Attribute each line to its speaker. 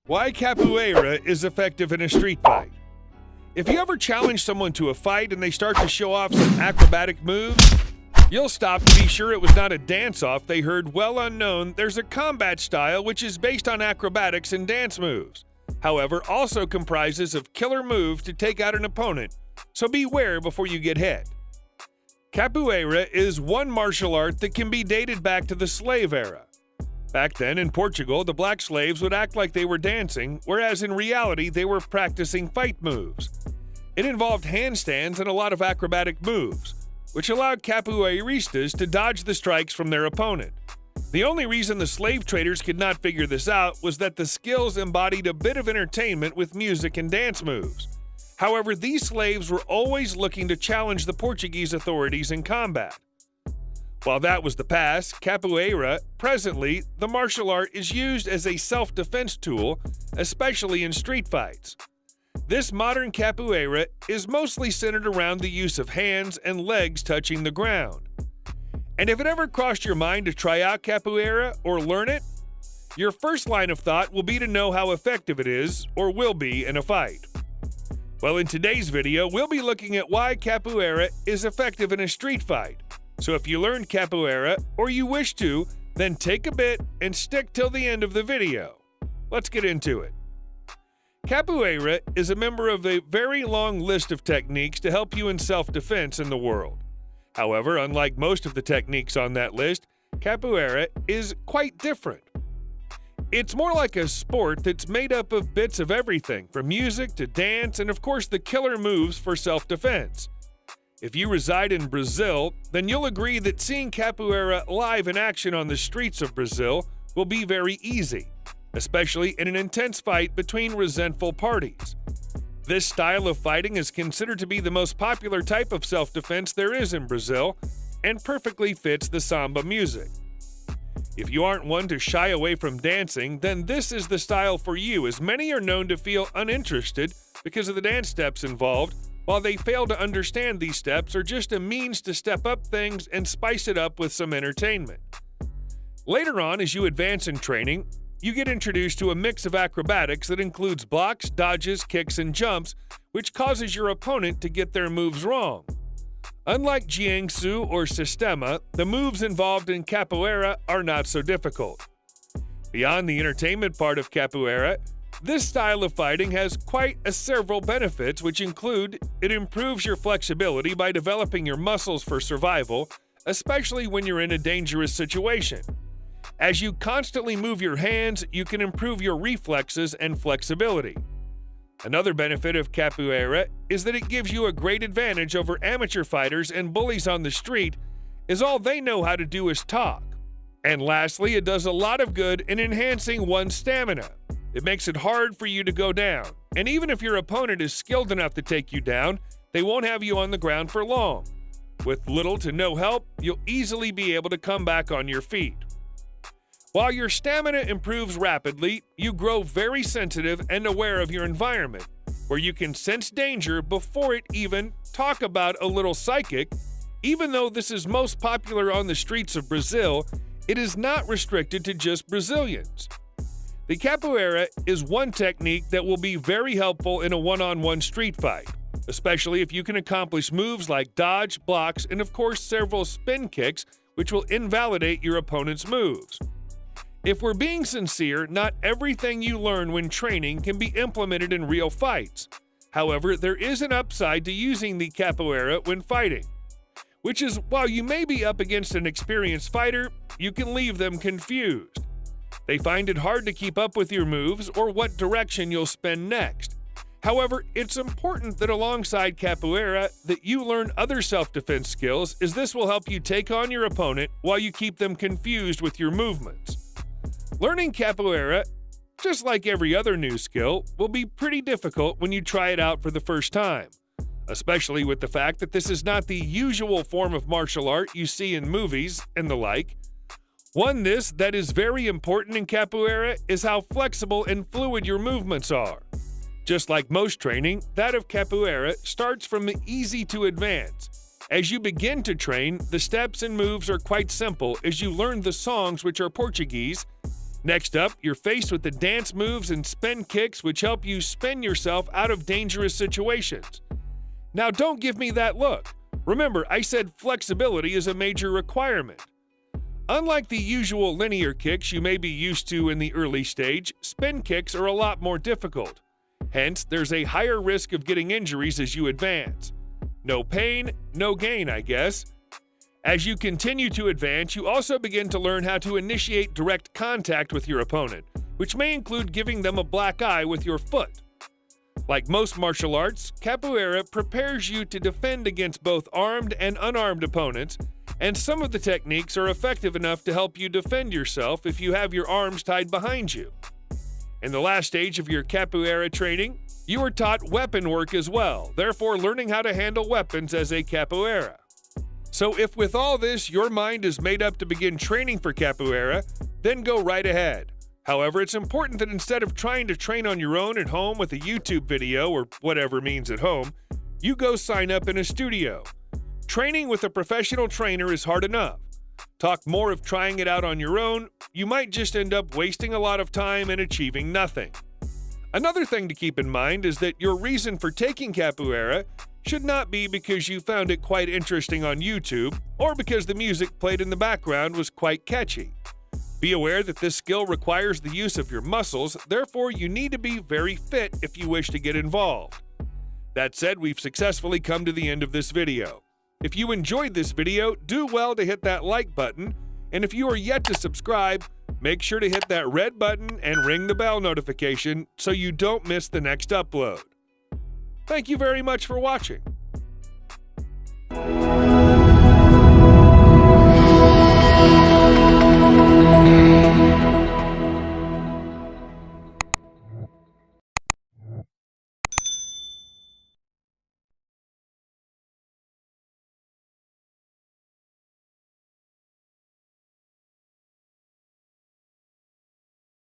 Speaker 1: Why capoeira is effective in a street fight. If you ever challenge someone to a fight and they start to show off some acrobatic moves, you'll stop to be sure it was not a dance-off they heard well unknown. There's a combat style which is based on acrobatics and dance moves. However, also comprises of killer moves to take out an opponent, so beware before you get hit. Capoeira is one martial art that can be dated back to the slave era. Back then, in Portugal, the black slaves would act like they were dancing, whereas in reality they were practicing fight moves. It involved handstands and a lot of acrobatic moves, which allowed Capoeiristas to dodge the strikes from their opponent. The only reason the slave traders could not figure this out was that the skills embodied a bit of entertainment with music and dance moves. However, these slaves were always looking to challenge the Portuguese authorities in combat. While that was the past, capoeira, presently, the martial art is used as a self-defense tool, especially in street fights. This modern capoeira is mostly centered around the use of hands and legs touching the ground. And if it ever crossed your mind to try out capoeira or learn it, your first line of thought will be to know how effective it is or will be in a fight. Well, in today's video, we'll be looking at why capoeira is effective in a street fight. So if you learned capoeira, or you wish to, then take a bit and stick till the end of the video. Let's get into it. Capoeira is a member of a very long list of techniques to help you in self-defense in the world. However, unlike most of the techniques on that list, capoeira is quite different. It's more like a sport that's made up of bits of everything, from music to dance and of course the killer moves for self-defense. If you reside in Brazil, then you'll agree that seeing capoeira live in action on the streets of Brazil will be very easy, especially in an intense fight between resentful parties. This style of fighting is considered to be the most popular type of self-defense there is in Brazil and perfectly fits the samba music. If you aren't one to shy away from dancing, then this is the style for you, as many are known to feel uninterested because of the dance steps involved, while they fail to understand these steps are just a means to step up things and spice it up with some entertainment. Later on, as you advance in training, you get introduced to a mix of acrobatics that includes blocks, dodges, kicks, and jumps, which causes your opponent to get their moves wrong. Unlike jiu-jitsu or sistema, the moves involved in capoeira are not so difficult. Beyond the entertainment part of capoeira, this style of fighting has quite several benefits, which include it improves your flexibility by developing your muscles for survival, especially when you're in a dangerous situation. As you constantly move your hands, you can improve your reflexes and flexibility. Another benefit of capoeira is that it gives you a great advantage over amateur fighters and bullies on the street, as all they know how to do is talk. And lastly, it does a lot of good in enhancing one's stamina. It makes it hard for you to go down, and even if your opponent is skilled enough to take you down, they won't have you on the ground for long. With little to no help, you'll easily be able to come back on your feet. While your stamina improves rapidly, you grow very sensitive and aware of your environment, where you can sense danger before it even talk about a little psychic. Even though this is most popular on the streets of Brazil, it is not restricted to just Brazilians. The capoeira is one technique that will be very helpful in a one-on-one street fight, especially if you can accomplish moves like dodge, blocks, and of course several spin kicks, which will invalidate your opponent's moves. If we're being sincere, not everything you learn when training can be implemented in real fights. However, there is an upside to using the capoeira when fighting, which is while you may be up against an experienced fighter, you can leave them confused. They find it hard to keep up with your moves or what direction you'll spin next. However, it's important that alongside capoeira that you learn other self-defense skills, as this will help you take on your opponent while you keep them confused with your movements. Learning capoeira, just like every other new skill, will be pretty difficult when you try it out for the first time, especially with the fact that this is not the usual form of martial art you see in movies and the like. That is very important in capoeira is how flexible and fluid your movements are. Just like most training, that of capoeira starts from easy to advance. As you begin to train, the steps and moves are quite simple as you learn the songs, which are Portuguese, Next up, you're faced with the dance moves and spin kicks, which help you spin yourself out of dangerous situations. Now, don't give me that look. Remember, I said flexibility is a major requirement. Unlike the usual linear kicks you may be used to in the early stage, spin kicks are a lot more difficult. Hence, there's a higher risk of getting injuries as you advance. No pain, no gain, I guess. As you continue to advance, you also begin to learn how to initiate direct contact with your opponent, which may include giving them a black eye with your foot. Like most martial arts, Capoeira prepares you to defend against both armed and unarmed opponents, and some of the techniques are effective enough to help you defend yourself if you have your arms tied behind you. In the last stage of your Capoeira training, you are taught weapon work as well, therefore learning how to handle weapons as a Capoeira. So if with all this your mind is made up to begin training for Capoeira, then go right ahead. However, it's important that instead of trying to train on your own at home with a YouTube video or whatever means at home, you go sign up in a studio. Training with a professional trainer is hard enough. Talk more of trying it out on your own, you might just end up wasting a lot of time and achieving nothing. Another thing to keep in mind is that your reason for taking Capoeira should not be because you found it quite interesting on YouTube or because the music played in the background was quite catchy. Be aware that this skill requires the use of your muscles, therefore you need to be very fit if you wish to get involved. That said, we've successfully come to the end of this video. If you enjoyed this video, do well to hit that like button, and if you are yet to subscribe, make sure to hit that red button and ring the bell notification so you don't miss the next upload. Thank you very much for watching.